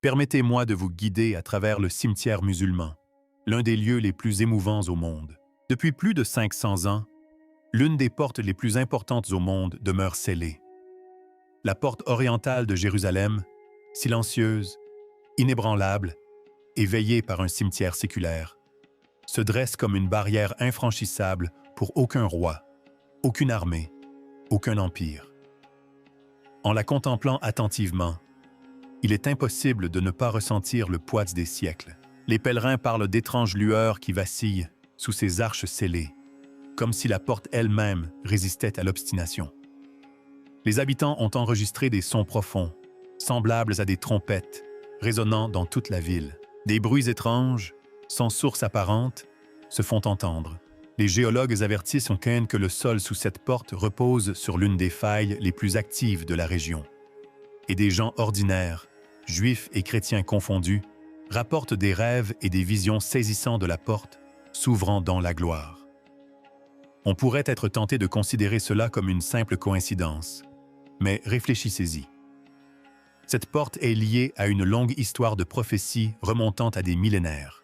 Permettez-moi de vous guider à travers le cimetière musulman, l'un des lieux les plus émouvants au monde. Depuis plus de 500 ans, l'une des portes les plus importantes au monde demeure scellée. La porte orientale de Jérusalem, silencieuse, inébranlable et veillée par un cimetière séculaire, se dresse comme une barrière infranchissable pour aucun roi, aucune armée, aucun empire. En la contemplant attentivement, il est impossible de ne pas ressentir le poids des siècles. Les pèlerins parlent d'étranges lueurs qui vacillent sous ces arches scellées, comme si la porte elle-même résistait à l'obstination. Les habitants ont enregistré des sons profonds, semblables à des trompettes, résonnant dans toute la ville. Des bruits étranges, sans source apparente, se font entendre. Les géologues avertissent en Caen que le sol sous cette porte repose sur l'une des failles les plus actives de la région. Et des gens ordinaires, juifs et chrétiens confondus, rapportent des rêves et des visions saisissants de la porte, s'ouvrant dans la gloire. On pourrait être tenté de considérer cela comme une simple coïncidence, mais réfléchissez-y. Cette porte est liée à une longue histoire de prophéties remontant à des millénaires.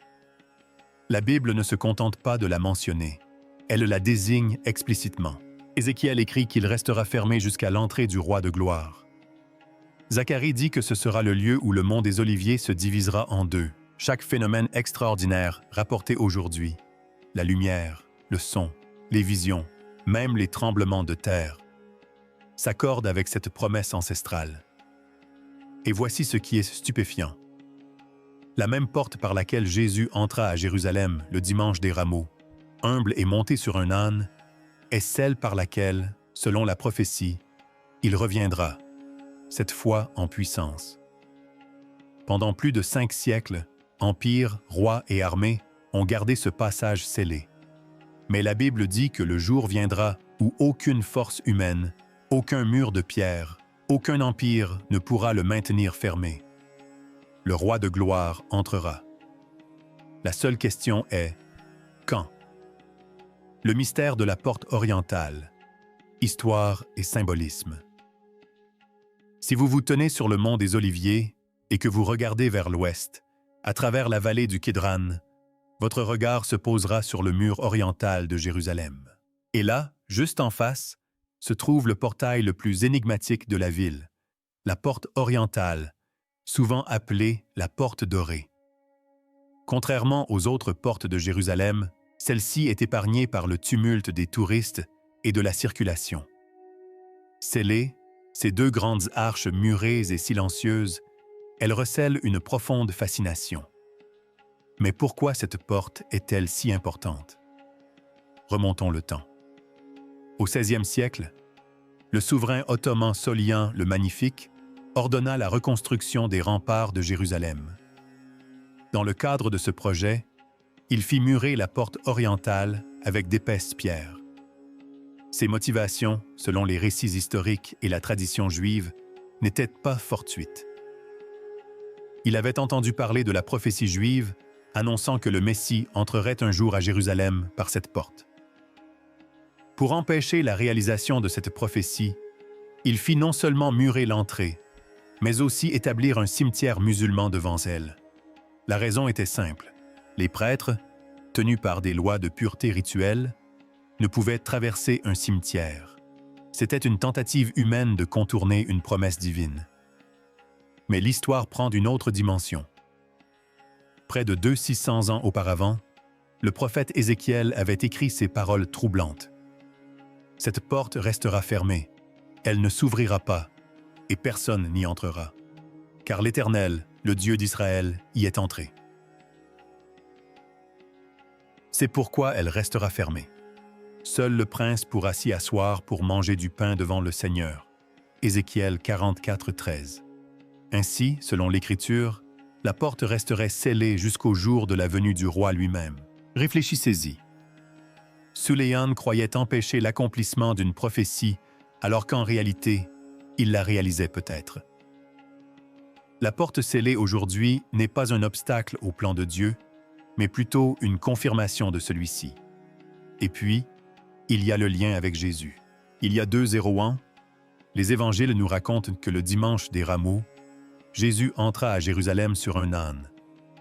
La Bible ne se contente pas de la mentionner, elle la désigne explicitement. Ézéchiel écrit qu'il restera fermé jusqu'à l'entrée du roi de gloire. Zacharie dit que ce sera le lieu où le mont des Oliviers se divisera en deux. Chaque phénomène extraordinaire rapporté aujourd'hui, la lumière, le son, les visions, même les tremblements de terre, s'accordent avec cette promesse ancestrale. Et voici ce qui est stupéfiant. La même porte par laquelle Jésus entra à Jérusalem le dimanche des Rameaux, humble et monté sur un âne, est celle par laquelle, selon la prophétie, il reviendra, cette fois en puissance. Pendant plus de 5 siècles, empires, rois et armées ont gardé ce passage scellé. Mais la Bible dit que le jour viendra où aucune force humaine, aucun mur de pierre, aucun empire ne pourra le maintenir fermé. Le roi de gloire entrera. La seule question est « quand ?» Le mystère de la porte orientale, histoire et symbolisme. Si vous vous tenez sur le mont des Oliviers et que vous regardez vers l'ouest, à travers la vallée du Kédran, votre regard se posera sur le mur oriental de Jérusalem. Et là, juste en face, se trouve le portail le plus énigmatique de la ville, la porte orientale, souvent appelée la porte dorée. Contrairement aux autres portes de Jérusalem, celle-ci est épargnée par le tumulte des touristes et de la circulation. Scellée, ces 2 grandes arches murées et silencieuses, elles recèlent une profonde fascination. Mais pourquoi cette porte est-elle si importante? Remontons le temps. Au XVIe siècle, le souverain ottoman Solian le Magnifique ordonna la reconstruction des remparts de Jérusalem. Dans le cadre de ce projet, il fit murer la porte orientale avec d'épaisses pierres. Ses motivations, selon les récits historiques et la tradition juive, n'étaient pas fortuites. Il avait entendu parler de la prophétie juive annonçant que le Messie entrerait un jour à Jérusalem par cette porte. Pour empêcher la réalisation de cette prophétie, il fit non seulement murer l'entrée, mais aussi établir un cimetière musulman devant elle. La raison était simple. Les prêtres, tenus par des lois de pureté rituelle, ne pouvaient traverser un cimetière. C'était une tentative humaine de contourner une promesse divine. Mais l'histoire prend une autre dimension. Près de 2600 ans auparavant, le prophète Ézéchiel avait écrit ces paroles troublantes. « Cette porte restera fermée, elle ne s'ouvrira pas, et personne n'y entrera, car l'Éternel, le Dieu d'Israël, y est entré. » C'est pourquoi elle restera fermée. Seul le prince pourra s'y asseoir pour manger du pain devant le Seigneur. Ézéchiel 44, 13. Ainsi, selon l'Écriture, la porte resterait scellée jusqu'au jour de la venue du roi lui-même. Réfléchissez-y. Suléyan croyait empêcher l'accomplissement d'une prophétie, alors qu'en réalité, il la réalisait peut-être. La porte scellée aujourd'hui n'est pas un obstacle au plan de Dieu, mais plutôt une confirmation de celui-ci. Et puis, il y a le lien avec Jésus. Il y a 2 ans, les évangiles nous racontent que le dimanche des Rameaux, Jésus entra à Jérusalem sur un âne,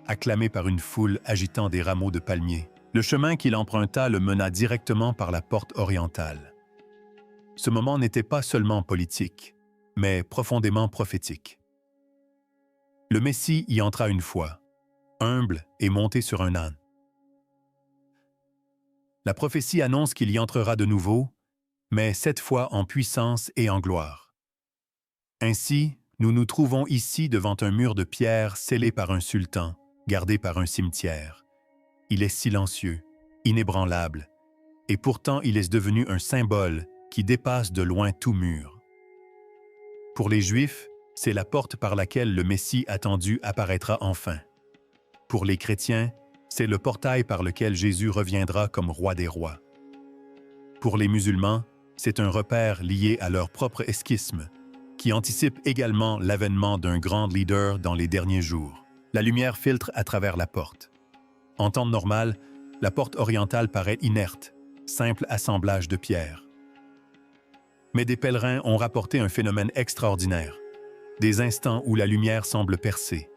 acclamé par une foule agitant des rameaux de palmier. Le chemin qu'il emprunta le mena directement par la porte orientale. Ce moment n'était pas seulement politique, mais profondément prophétique. Le Messie y entra une fois, humble et monté sur un âne. La prophétie annonce qu'il y entrera de nouveau, mais cette fois en puissance et en gloire. Ainsi, nous nous trouvons ici devant un mur de pierre scellé par un sultan, gardé par un cimetière. Il est silencieux, inébranlable, et pourtant il est devenu un symbole qui dépasse de loin tout mur. Pour les Juifs, c'est la porte par laquelle le Messie attendu apparaîtra enfin. Pour les chrétiens, c'est le portail par lequel Jésus reviendra comme roi des rois. Pour les musulmans, c'est un repère lié à leur propre eschisme, qui anticipe également l'avènement d'un grand leader dans les derniers jours. La lumière filtre à travers la porte. En temps normal, la porte orientale paraît inerte, simple assemblage de pierres. Mais des pèlerins ont rapporté un phénomène extraordinaire, des instants où la lumière semble percer,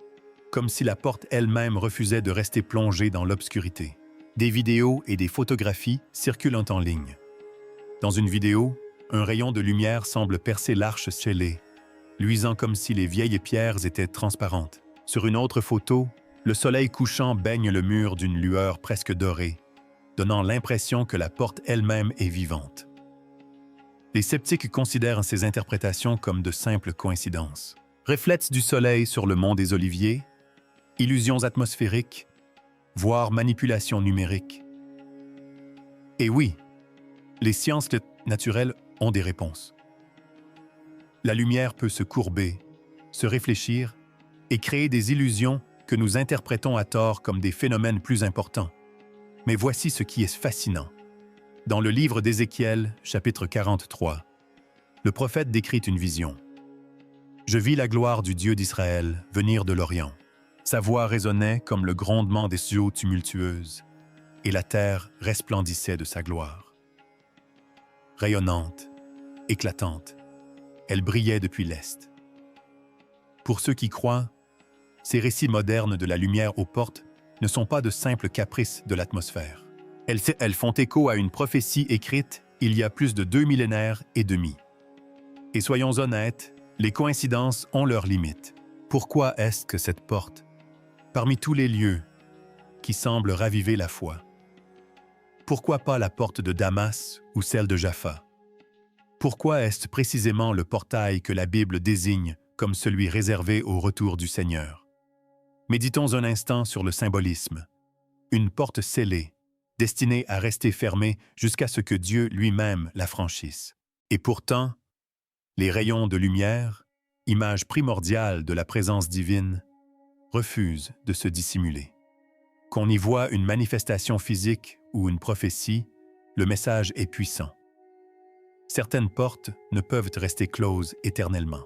comme si la porte elle-même refusait de rester plongée dans l'obscurité. Des vidéos et des photographies circulent en ligne. Dans une vidéo, un rayon de lumière semble percer l'arche scellée, luisant comme si les vieilles pierres étaient transparentes. Sur une autre photo, le soleil couchant baigne le mur d'une lueur presque dorée, donnant l'impression que la porte elle-même est vivante. Les sceptiques considèrent ces interprétations comme de simples coïncidences. Reflets du soleil sur le mont des Oliviers, illusions atmosphériques, voire manipulations numériques. Et oui, les sciences naturelles ont des réponses. La lumière peut se courber, se réfléchir et créer des illusions que nous interprétons à tort comme des phénomènes plus importants. Mais voici ce qui est fascinant. Dans le livre d'Ézéchiel, chapitre 43, le prophète décrit une vision. « Je vis la gloire du Dieu d'Israël venir de l'Orient. Sa voix résonnait comme le grondement des eaux tumultueuses, et la terre resplendissait de sa gloire. Rayonnante, éclatante, elle brillait depuis l'Est. Pour ceux qui croient, ces récits modernes de la lumière aux portes ne sont pas de simples caprices de l'atmosphère. Elles font écho à une prophétie écrite il y a plus de 2 millénaires et demi. Et soyons honnêtes, les coïncidences ont leurs limites. Pourquoi est-ce que cette porte, parmi tous les lieux qui semblent raviver la foi, pourquoi pas la porte de Damas ou celle de Jaffa? Pourquoi est-ce précisément le portail que la Bible désigne comme celui réservé au retour du Seigneur? Méditons un instant sur le symbolisme. Une porte scellée, destinée à rester fermée jusqu'à ce que Dieu lui-même la franchisse. Et pourtant, les rayons de lumière, image primordiale de la présence divine, refusent de se dissimuler. Qu'on y voit une manifestation physique ou une prophétie, le message est puissant. Certaines portes ne peuvent rester closes éternellement.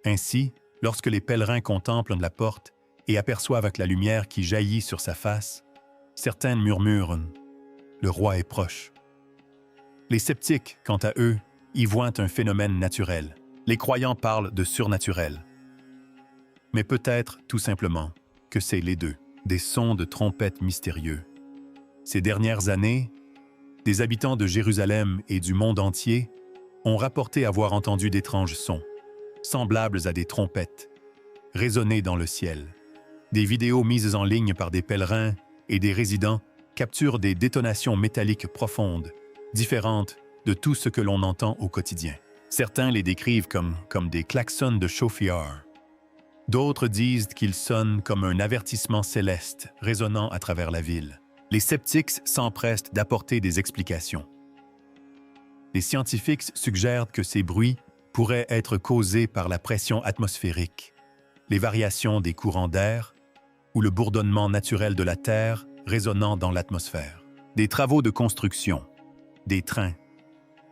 Ainsi, lorsque les pèlerins contemplent la porte et aperçoivent la lumière qui jaillit sur sa face, certains murmurent « Le roi est proche ». Les sceptiques, quant à eux, y voient un phénomène naturel. Les croyants parlent de surnaturel. Mais peut-être, tout simplement, que c'est les deux, des sons de trompettes mystérieux. Ces dernières années, des habitants de Jérusalem et du monde entier ont rapporté avoir entendu d'étranges sons, semblables à des trompettes, résonner dans le ciel. Des vidéos mises en ligne par des pèlerins et des résidents capturent des détonations métalliques profondes, différentes de tout ce que l'on entend au quotidien. Certains les décrivent comme des klaxons de chauffeur. D'autres disent qu'ils sonnent comme un avertissement céleste résonnant à travers la ville. Les sceptiques s'empressent d'apporter des explications. Les scientifiques suggèrent que ces bruits pourraient être causés par la pression atmosphérique, les variations des courants d'air ou le bourdonnement naturel de la Terre résonnant dans l'atmosphère. Des travaux de construction, des trains,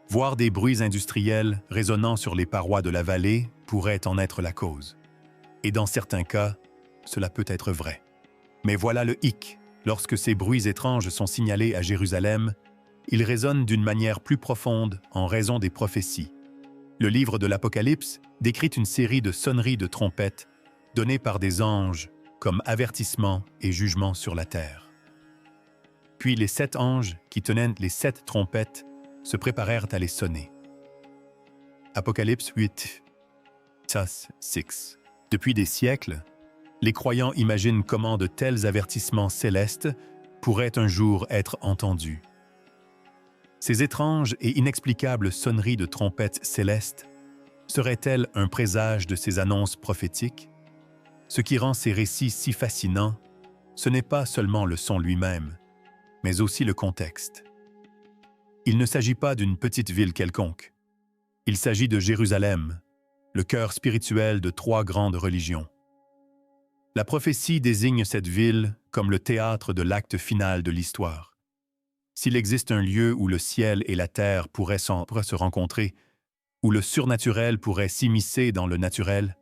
voire des bruits industriels résonnant sur les parois de la vallée pourraient en être la cause. Et dans certains cas, cela peut être vrai. Mais voilà le hic. Lorsque ces bruits étranges sont signalés à Jérusalem, ils résonnent d'une manière plus profonde en raison des prophéties. Le livre de l'Apocalypse décrit une série de sonneries de trompettes données par des anges comme avertissement et jugement sur la terre. Puis les 7 anges qui tenaient les 7 trompettes se préparèrent à les sonner. Apocalypse 8, 6. Depuis des siècles, les croyants imaginent comment de tels avertissements célestes pourraient un jour être entendus. Ces étranges et inexplicables sonneries de trompettes célestes seraient-elles un présage de ces annonces prophétiques? Ce qui rend ces récits si fascinants, ce n'est pas seulement le son lui-même, mais aussi le contexte. Il ne s'agit pas d'une petite ville quelconque. Il s'agit de Jérusalem, le cœur spirituel de 3 grandes religions. La prophétie désigne cette ville comme le théâtre de l'acte final de l'histoire. S'il existe un lieu où le ciel et la terre pourraient se rencontrer, où le surnaturel pourrait s'immiscer dans le naturel,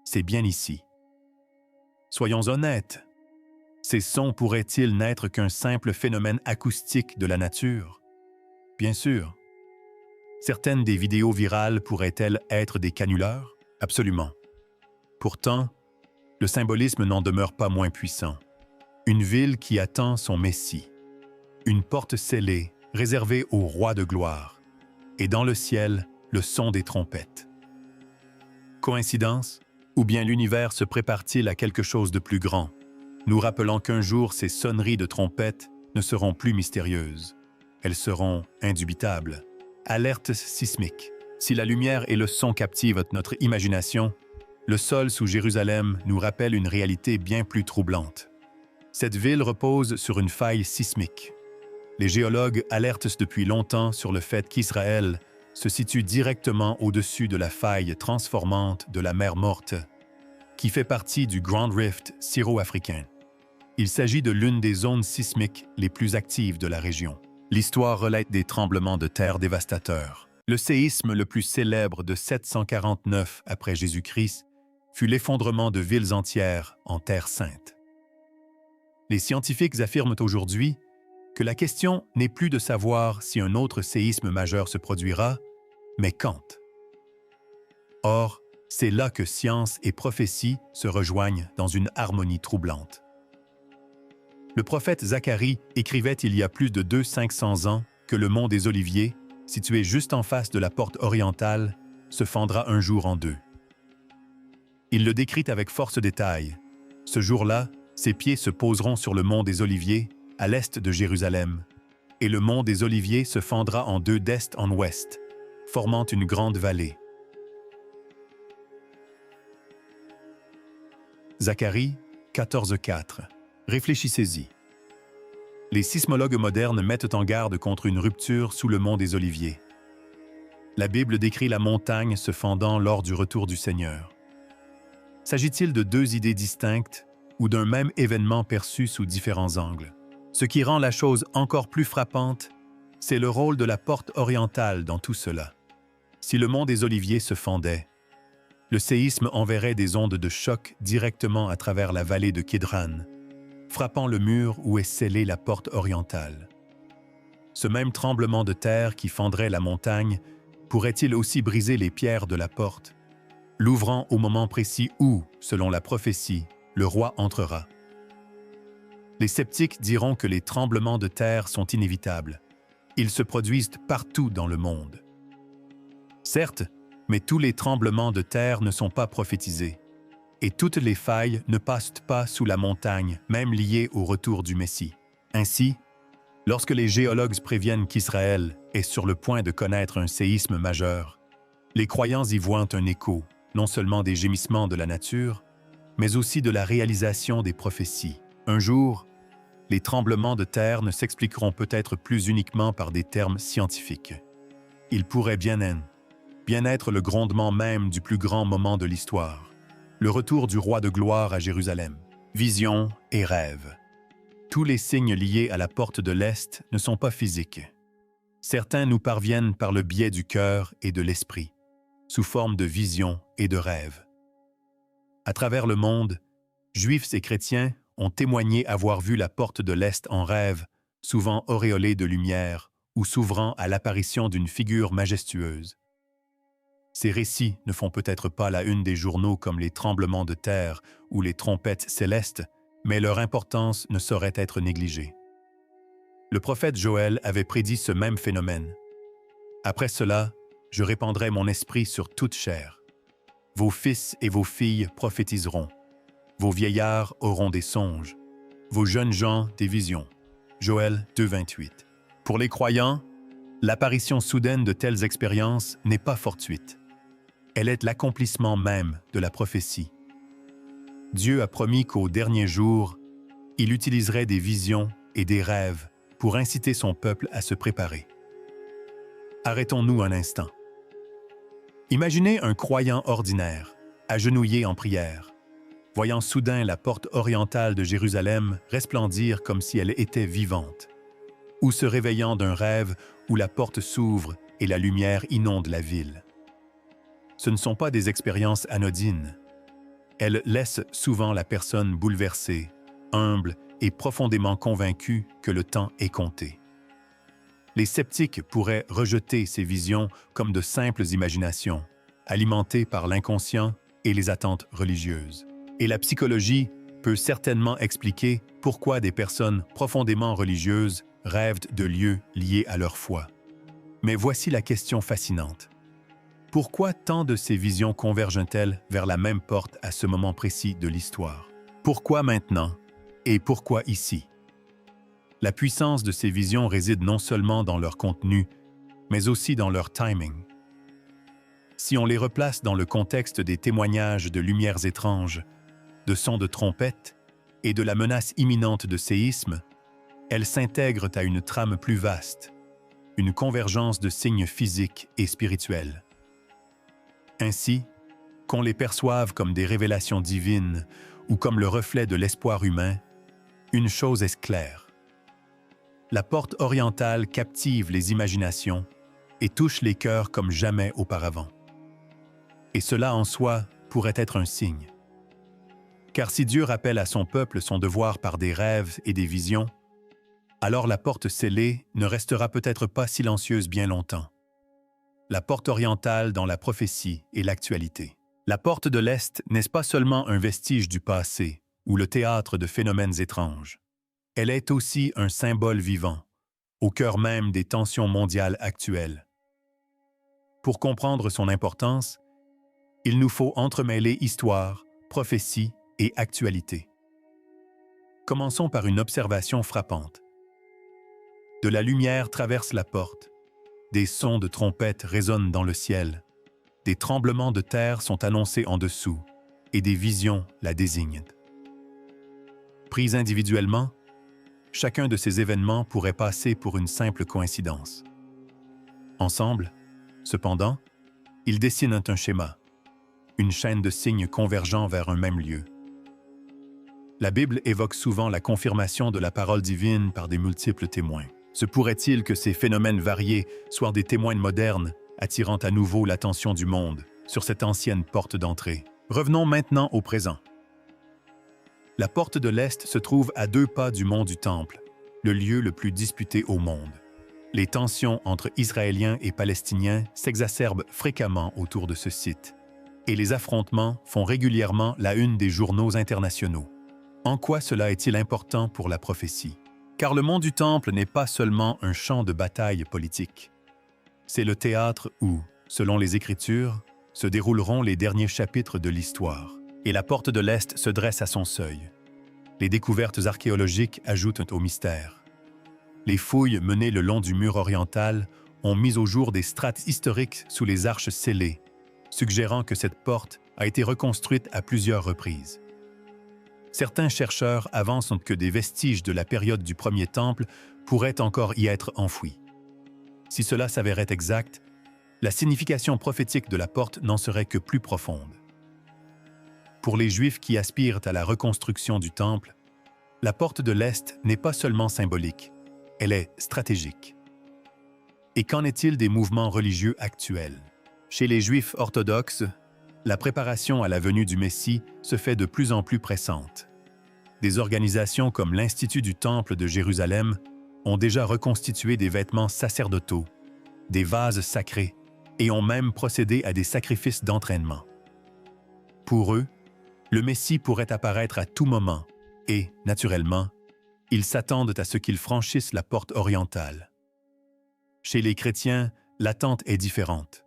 c'est bien ici. Soyons honnêtes, ces sons pourraient-ils n'être qu'un simple phénomène acoustique de la nature? Bien sûr. Certaines des vidéos virales pourraient-elles être des canulars? Absolument. Pourtant, le symbolisme n'en demeure pas moins puissant. Une ville qui attend son Messie. Une porte scellée, réservée au roi de gloire. Et dans le ciel, le son des trompettes. Coïncidence? Ou bien l'univers se prépare-t-il à quelque chose de plus grand, nous rappelant qu'un jour ces sonneries de trompettes ne seront plus mystérieuses. Elles seront indubitables. Alerte sismique. Si la lumière et le son captivent notre imagination, le sol sous Jérusalem nous rappelle une réalité bien plus troublante. Cette ville repose sur une faille sismique. Les géologues alertent depuis longtemps sur le fait qu'Israël se situe directement au-dessus de la faille transformante de la mer Morte, qui fait partie du Grand Rift syro-africain. Il s'agit de l'une des zones sismiques les plus actives de la région. L'histoire relate des tremblements de terre dévastateurs. Le séisme le plus célèbre de 749 après Jésus-Christ fut l'effondrement de villes entières en Terre sainte. Les scientifiques affirment aujourd'hui que la question n'est plus de savoir si un autre séisme majeur se produira, mais quand. Or, c'est là que science et prophétie se rejoignent dans une harmonie troublante. Le prophète Zacharie écrivait il y a plus de 200-500 ans que le mont des Oliviers, situé juste en face de la porte orientale, se fendra un jour en 2. Il le décrit avec force détail. Ce jour-là, ses pieds se poseront sur le mont des Oliviers, à l'est de Jérusalem, et le mont des Oliviers se fendra en 2 d'est en ouest, formant une grande vallée. Zacharie 14:4. Réfléchissez-y. Les sismologues modernes mettent en garde contre une rupture sous le mont des Oliviers. La Bible décrit la montagne se fendant lors du retour du Seigneur. S'agit-il de 2 idées distinctes ou d'un même événement perçu sous différents angles? Ce qui rend la chose encore plus frappante, c'est le rôle de la porte orientale dans tout cela. Si le mont des Oliviers se fendait, le séisme enverrait des ondes de choc directement à travers la vallée de Kidron, frappant le mur où est scellée la porte orientale. Ce même tremblement de terre qui fendrait la montagne pourrait-il aussi briser les pierres de la porte, l'ouvrant au moment précis où, selon la prophétie, le roi entrera? Les sceptiques diront que les tremblements de terre sont inévitables. Ils se produisent partout dans le monde. Certes, mais tous les tremblements de terre ne sont pas prophétisés. Et toutes les failles ne passent pas sous la montagne, même liées au retour du Messie. Ainsi, lorsque les géologues préviennent qu'Israël est sur le point de connaître un séisme majeur, les croyants y voient un écho, non seulement des gémissements de la nature, mais aussi de la réalisation des prophéties. Un jour, les tremblements de terre ne s'expliqueront peut-être plus uniquement par des termes scientifiques. Ils pourraient bien être le grondement même du plus grand moment de l'histoire, le retour du roi de gloire à Jérusalem. Vision et rêve. Tous les signes liés à la porte de l'Est ne sont pas physiques. Certains nous parviennent par le biais du cœur et de l'esprit, sous forme de visions et de rêves. À travers le monde, Juifs et chrétiens ont témoigné avoir vu la porte de l'Est en rêve, souvent auréolée de lumière ou s'ouvrant à l'apparition d'une figure majestueuse. Ces récits ne font peut-être pas la une des journaux comme les tremblements de terre ou les trompettes célestes, mais leur importance ne saurait être négligée. Le prophète Joël avait prédit ce même phénomène. « Après cela, je répandrai mon esprit sur toute chair. Vos fils et vos filles prophétiseront. Vos vieillards auront des songes. Vos jeunes gens des visions. » Joël 2,28. Pour les croyants, l'apparition soudaine de telles expériences n'est pas fortuite. Elle est l'accomplissement même de la prophétie. Dieu a promis qu'au dernier jour, il utiliserait des visions et des rêves pour inciter son peuple à se préparer. Arrêtons-nous un instant. Imaginez un croyant ordinaire, agenouillé en prière, voyant soudain la porte orientale de Jérusalem resplendir comme si elle était vivante, ou se réveillant d'un rêve où la porte s'ouvre et la lumière inonde la ville. Ce ne sont pas des expériences anodines. Elles laissent souvent la personne bouleversée, humble et profondément convaincue que le temps est compté. Les sceptiques pourraient rejeter ces visions comme de simples imaginations, alimentées par l'inconscient et les attentes religieuses. Et la psychologie peut certainement expliquer pourquoi des personnes profondément religieuses rêvent de lieux liés à leur foi. Mais voici la question fascinante. Pourquoi tant de ces visions convergent-elles vers la même porte à ce moment précis de l'histoire? Pourquoi maintenant? Et pourquoi ici? La puissance de ces visions réside non seulement dans leur contenu, mais aussi dans leur timing. Si on les replace dans le contexte des témoignages de lumières étranges, de sons de trompettes et de la menace imminente de séisme, elles s'intègrent à une trame plus vaste, une convergence de signes physiques et spirituels. Ainsi, qu'on les perçoive comme des révélations divines ou comme le reflet de l'espoir humain, une chose est claire. La porte orientale captive les imaginations et touche les cœurs comme jamais auparavant. Et cela en soi pourrait être un signe. Car si Dieu rappelle à son peuple son devoir par des rêves et des visions, alors la porte scellée ne restera peut-être pas silencieuse bien longtemps. La porte orientale dans la prophétie et l'actualité. La porte de l'Est n'est pas seulement un vestige du passé ou le théâtre de phénomènes étranges. Elle est aussi un symbole vivant, au cœur même des tensions mondiales actuelles. Pour comprendre son importance, il nous faut entremêler histoire, prophétie et actualité. Commençons par une observation frappante. De la lumière traverse la porte. Des sons de trompettes résonnent dans le ciel. Des tremblements de terre sont annoncés en dessous, et des visions la désignent. Pris individuellement, chacun de ces événements pourrait passer pour une simple coïncidence. Ensemble, cependant, ils dessinent un schéma, une chaîne de signes convergeant vers un même lieu. La Bible évoque souvent la confirmation de la parole divine par des multiples témoins. Se pourrait-il que ces phénomènes variés soient des témoins modernes, attirant à nouveau l'attention du monde sur cette ancienne porte d'entrée? Revenons maintenant au présent. La porte de l'Est se trouve à 2 pas du mont du Temple, le lieu le plus disputé au monde. Les tensions entre Israéliens et Palestiniens s'exacerbent fréquemment autour de ce site, et les affrontements font régulièrement la une des journaux internationaux. En quoi cela est-il important pour la prophétie? Car le mont du Temple n'est pas seulement un champ de bataille politique. C'est le théâtre où, selon les Écritures, se dérouleront les derniers chapitres de l'histoire. Et la porte de l'Est se dresse à son seuil. Les découvertes archéologiques ajoutent au mystère. Les fouilles menées le long du mur oriental ont mis au jour des strates historiques sous les arches scellées, suggérant que cette porte a été reconstruite à plusieurs reprises. Certains chercheurs avancent que des vestiges de la période du premier temple pourraient encore y être enfouis. Si cela s'avérait exact, la signification prophétique de la porte n'en serait que plus profonde. Pour les Juifs qui aspirent à la reconstruction du temple, la porte de l'Est n'est pas seulement symbolique, elle est stratégique. Et qu'en est-il des mouvements religieux actuels? Chez les Juifs orthodoxes, la préparation à la venue du Messie se fait de plus en plus pressante. Des organisations comme l'Institut du Temple de Jérusalem ont déjà reconstitué des vêtements sacerdotaux, des vases sacrés et ont même procédé à des sacrifices d'entraînement. Pour eux, le Messie pourrait apparaître à tout moment et, naturellement, ils s'attendent à ce qu'il franchisse la porte orientale. Chez les chrétiens, l'attente est différente.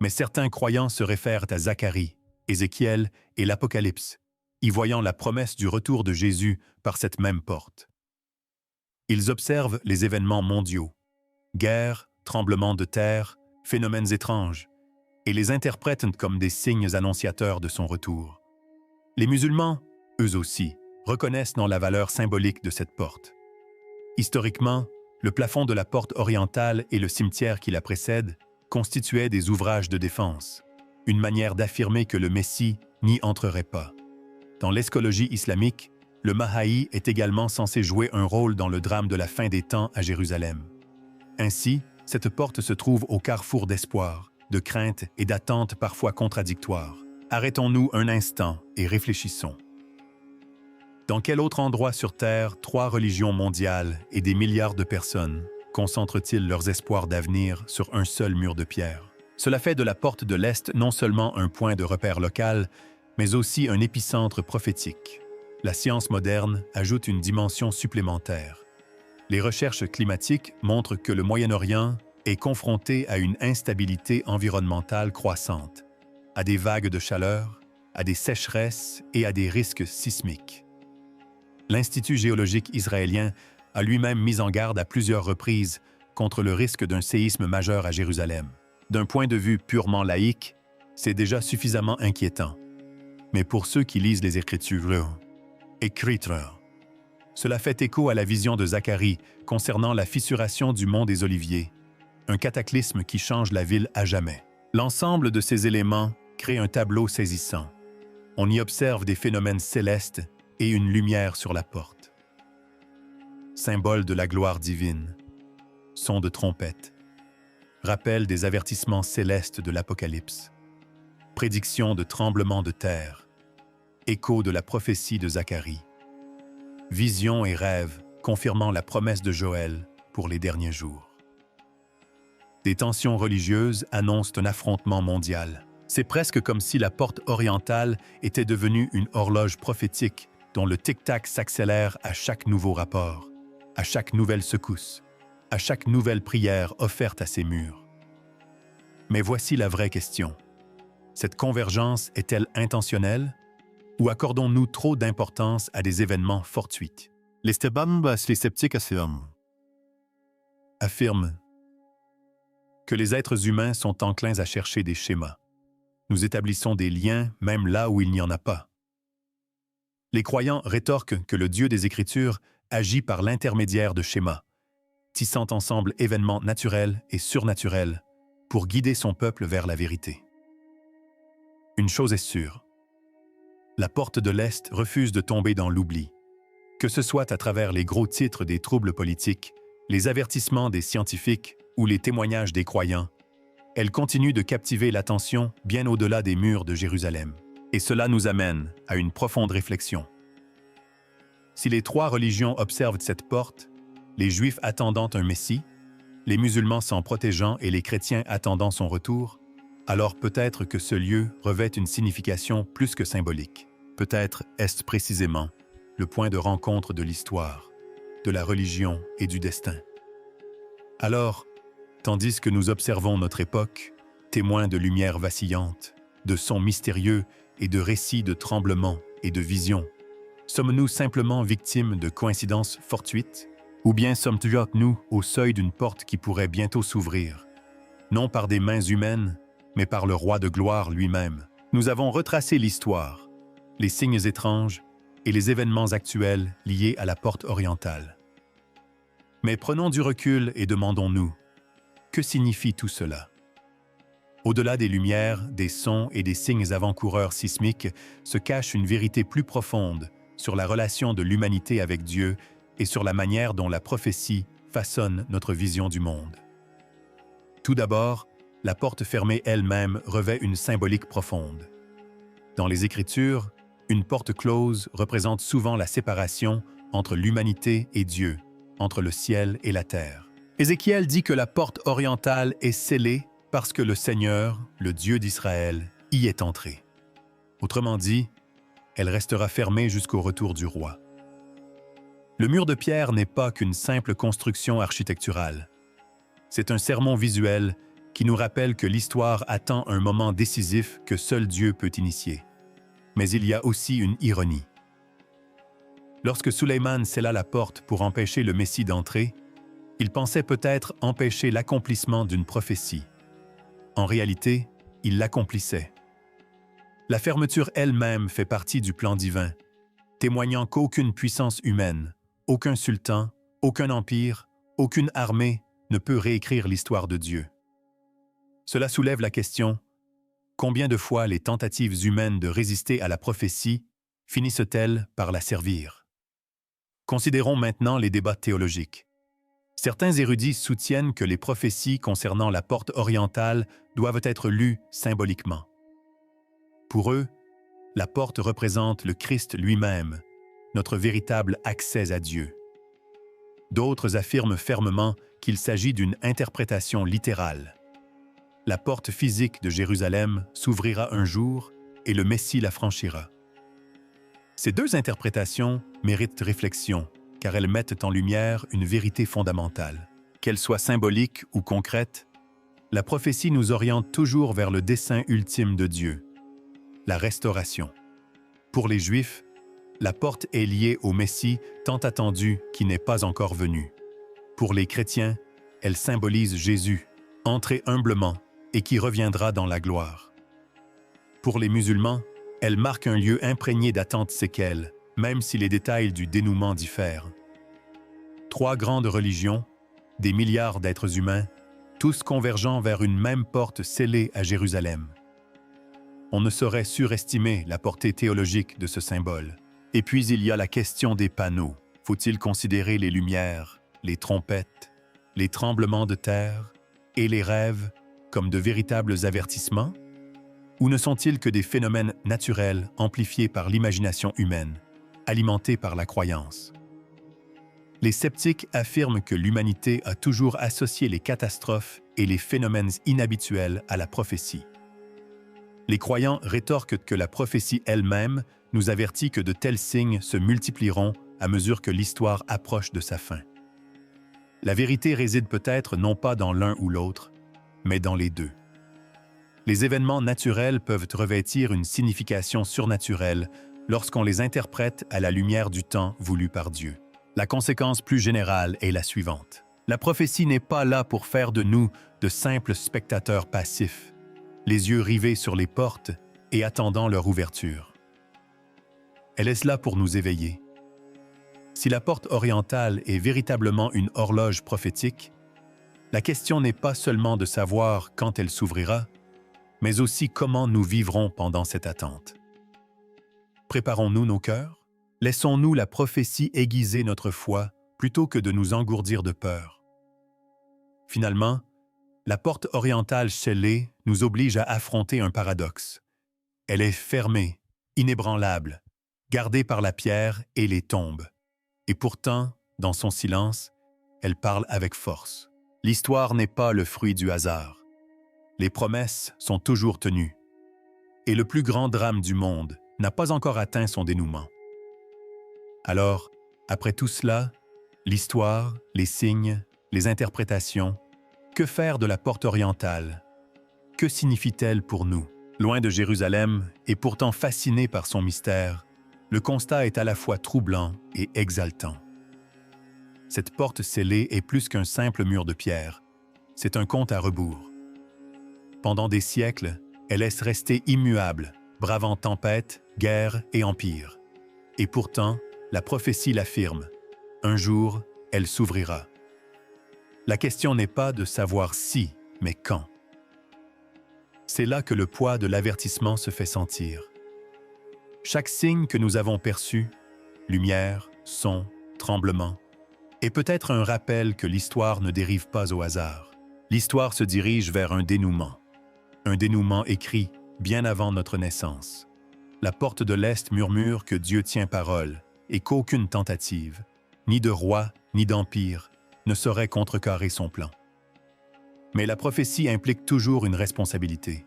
Mais certains croyants se réfèrent à Zacharie, Ézéchiel et l'Apocalypse, y voyant la promesse du retour de Jésus par cette même porte. Ils observent les événements mondiaux, guerres, tremblements de terre, phénomènes étranges, et les interprètent comme des signes annonciateurs de son retour. Les musulmans, eux aussi, reconnaissent dans la valeur symbolique de cette porte. Historiquement, le plafond de la porte orientale et le cimetière qui la précède constituaient des ouvrages de défense, une manière d'affirmer que le Messie n'y entrerait pas. Dans l'escologie islamique, le Mahaï est également censé jouer un rôle dans le drame de la fin des temps à Jérusalem. Ainsi, cette porte se trouve au carrefour d'espoir, de crainte et d'attente parfois contradictoires. Arrêtons-nous un instant et réfléchissons. Dans quel autre endroit sur Terre 3 religions mondiales et des milliards de personnes concentrent-ils leurs espoirs d'avenir sur un seul mur de pierre? Cela fait de la porte de l'Est non seulement un point de repère local, mais aussi un épicentre prophétique. La science moderne ajoute une dimension supplémentaire. Les recherches climatiques montrent que le Moyen-Orient est confronté à une instabilité environnementale croissante, à des vagues de chaleur, à des sécheresses et à des risques sismiques. L'Institut géologique israélien a lui-même mis en garde à plusieurs reprises contre le risque d'un séisme majeur à Jérusalem. D'un point de vue purement laïque, c'est déjà suffisamment inquiétant. Mais pour ceux qui lisent les Écritures, cela fait écho à la vision de Zacharie concernant la fissuration du mont des Oliviers, un cataclysme qui change la ville à jamais. L'ensemble de ces éléments crée un tableau saisissant. On y observe des phénomènes célestes et une lumière sur la porte. Symbole de la gloire divine, son de trompette, rappel des avertissements célestes de l'Apocalypse, prédiction de tremblements de terre, écho de la prophétie de Zacharie, vision et rêve confirmant la promesse de Joël pour les derniers jours. Des tensions religieuses annoncent un affrontement mondial. C'est presque comme si la porte orientale était devenue une horloge prophétique dont le tic-tac s'accélère à chaque nouveau rapport, à chaque nouvelle secousse, à chaque nouvelle prière offerte à ses murs. Mais voici la vraie question. Cette convergence est-elle intentionnelle ou accordons-nous trop d'importance à des événements fortuits? L'Esteban les sceptiques affirme que les êtres humains sont enclins à chercher des schémas. Nous établissons des liens même là où il n'y en a pas. Les croyants rétorquent que le Dieu des Écritures agit par l'intermédiaire de schémas, tissant ensemble événements naturels et surnaturels pour guider son peuple vers la vérité. Une chose est sûre, la porte de l'Est refuse de tomber dans l'oubli. Que ce soit à travers les gros titres des troubles politiques, les avertissements des scientifiques ou les témoignages des croyants, elle continue de captiver l'attention bien au-delà des murs de Jérusalem. Et cela nous amène à une profonde réflexion. Si les 3 religions observent cette porte, les Juifs attendant un Messie, les musulmans s'en protégeant et les chrétiens attendant son retour, alors peut-être que ce lieu revêt une signification plus que symbolique. Peut-être est-ce précisément le point de rencontre de l'histoire, de la religion et du destin. Alors, tandis que nous observons notre époque, témoins de lumières vacillantes, de sons mystérieux et de récits de tremblements et de visions, sommes-nous simplement victimes de coïncidences fortuites? Ou bien sommes-nous au seuil d'une porte qui pourrait bientôt s'ouvrir, non par des mains humaines, mais par le roi de gloire lui-même? Nous avons retracé l'histoire, les signes étranges et les événements actuels liés à la porte orientale. Mais prenons du recul et demandons-nous, que signifie tout cela? Au-delà des lumières, des sons et des signes avant-coureurs sismiques se cache une vérité plus profonde sur la relation de l'humanité avec Dieu et sur la manière dont la prophétie façonne notre vision du monde. Tout d'abord, la porte fermée elle-même revêt une symbolique profonde. Dans les Écritures, une porte close représente souvent la séparation entre l'humanité et Dieu, entre le ciel et la terre. Ézéchiel dit que la porte orientale est scellée Parce que le Seigneur, le Dieu d'Israël, y est entré. Autrement dit, elle restera fermée jusqu'au retour du roi. Le mur de pierre n'est pas qu'une simple construction architecturale. C'est un sermon visuel qui nous rappelle que l'histoire attend un moment décisif que seul Dieu peut initier. Mais il y a aussi une ironie. Lorsque Sulayman scella la porte pour empêcher le Messie d'entrer, il pensait peut-être empêcher l'accomplissement d'une prophétie. En réalité, il l'accomplissait. La fermeture elle-même fait partie du plan divin, témoignant qu'aucune puissance humaine, aucun sultan, aucun empire, aucune armée ne peut réécrire l'histoire de Dieu. Cela soulève la question: combien de fois les tentatives humaines de résister à la prophétie finissent-elles par la servir? Considérons maintenant les débats théologiques. Certains érudits soutiennent que les prophéties concernant la porte orientale doivent être lues symboliquement. Pour eux, la porte représente le Christ lui-même, notre véritable accès à Dieu. D'autres affirment fermement qu'il s'agit d'une interprétation littérale. La porte physique de Jérusalem s'ouvrira un jour et le Messie la franchira. Ces deux interprétations méritent réflexion, car elles mettent en lumière une vérité fondamentale. Qu'elle soit symbolique ou concrète, la prophétie nous oriente toujours vers le dessein ultime de Dieu, la restauration. Pour les Juifs, la porte est liée au Messie tant attendu qui n'est pas encore venu. Pour les chrétiens, elle symbolise Jésus, entré humblement et qui reviendra dans la gloire. Pour les musulmans, elle marque un lieu imprégné d'attentes séquelles, même si les détails du dénouement diffèrent. Trois grandes religions, des milliards d'êtres humains, tous convergeant vers une même porte scellée à Jérusalem. On ne saurait surestimer la portée théologique de ce symbole. Et puis il y a la question des panneaux. Faut-il considérer les lumières, les trompettes, les tremblements de terre et les rêves comme de véritables avertissements? Ou ne sont-ils que des phénomènes naturels amplifiés par l'imagination humaine, alimentés par la croyance? Les sceptiques affirment que l'humanité a toujours associé les catastrophes et les phénomènes inhabituels à la prophétie. Les croyants rétorquent que la prophétie elle-même nous avertit que de tels signes se multiplieront à mesure que l'histoire approche de sa fin. La vérité réside peut-être non pas dans l'un ou l'autre, mais dans les deux. Les événements naturels peuvent revêtir une signification surnaturelle lorsqu'on les interprète à la lumière du temps voulu par Dieu. La conséquence plus générale est la suivante. La prophétie n'est pas là pour faire de nous de simples spectateurs passifs, les yeux rivés sur les portes et attendant leur ouverture. Elle est là pour nous éveiller. Si la porte orientale est véritablement une horloge prophétique, la question n'est pas seulement de savoir quand elle s'ouvrira, mais aussi comment nous vivrons pendant cette attente. Préparons-nous nos cœurs? Laissons-nous la prophétie aiguiser notre foi plutôt que de nous engourdir de peur. Finalement, la porte orientale scellée nous oblige à affronter un paradoxe. Elle est fermée, inébranlable, gardée par la pierre et les tombes. Et pourtant, dans son silence, elle parle avec force. L'histoire n'est pas le fruit du hasard. Les promesses sont toujours tenues. Et le plus grand drame du monde n'a pas encore atteint son dénouement. Alors, après tout cela, l'histoire, les signes, les interprétations, que faire de la porte orientale? Que signifie-t-elle pour nous? Loin de Jérusalem et pourtant fasciné par son mystère, le constat est à la fois troublant et exaltant. Cette porte scellée est plus qu'un simple mur de pierre. C'est un compte à rebours. Pendant des siècles, elle est restée immuable, bravant tempêtes, guerres et empires. Et pourtant, la prophétie l'affirme. Un jour, elle s'ouvrira. La question n'est pas de savoir si, mais quand. C'est là que le poids de l'avertissement se fait sentir. Chaque signe que nous avons perçu, lumière, son, tremblement, est peut-être un rappel que l'histoire ne dérive pas au hasard. L'histoire se dirige vers un dénouement écrit bien avant notre naissance. La porte de l'Est murmure que Dieu tient parole et qu'aucune tentative, ni de roi, ni d'empire, ne saurait contrecarrer son plan. Mais la prophétie implique toujours une responsabilité.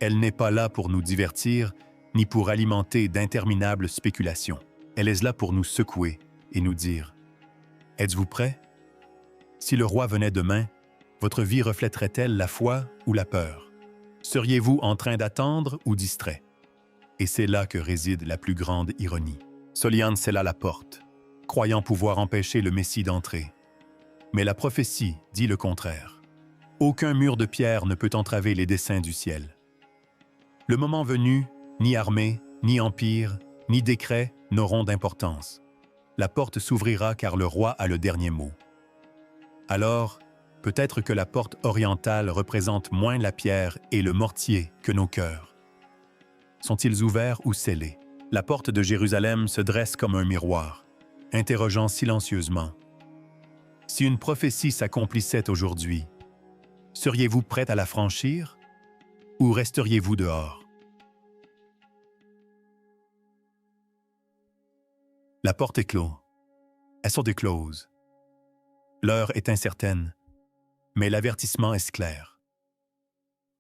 Elle n'est pas là pour nous divertir, ni pour alimenter d'interminables spéculations. Elle est là pour nous secouer et nous dire « Êtes-vous prêts? Si le roi venait demain, votre vie reflèterait-elle la foi ou la peur? Seriez-vous en train d'attendre ou distrait? » Et c'est là que réside la plus grande ironie. Solian scella la porte, croyant pouvoir empêcher le Messie d'entrer. Mais la prophétie dit le contraire. Aucun mur de pierre ne peut entraver les desseins du ciel. Le moment venu, ni armée, ni empire, ni décret n'auront d'importance. La porte s'ouvrira car le roi a le dernier mot. Alors, peut-être que la porte orientale représente moins la pierre et le mortier que nos cœurs. Sont-ils ouverts ou scellés? La porte de Jérusalem se dresse comme un miroir, interrogeant silencieusement. Si une prophétie s'accomplissait aujourd'hui, seriez-vous prête à la franchir ou resteriez-vous dehors? La porte est close. Elles sont closes. L'heure est incertaine, mais l'avertissement est clair.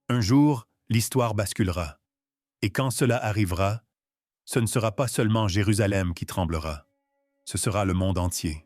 Un jour, l'histoire basculera, et quand cela arrivera, ce ne sera pas seulement Jérusalem qui tremblera, ce sera le monde entier.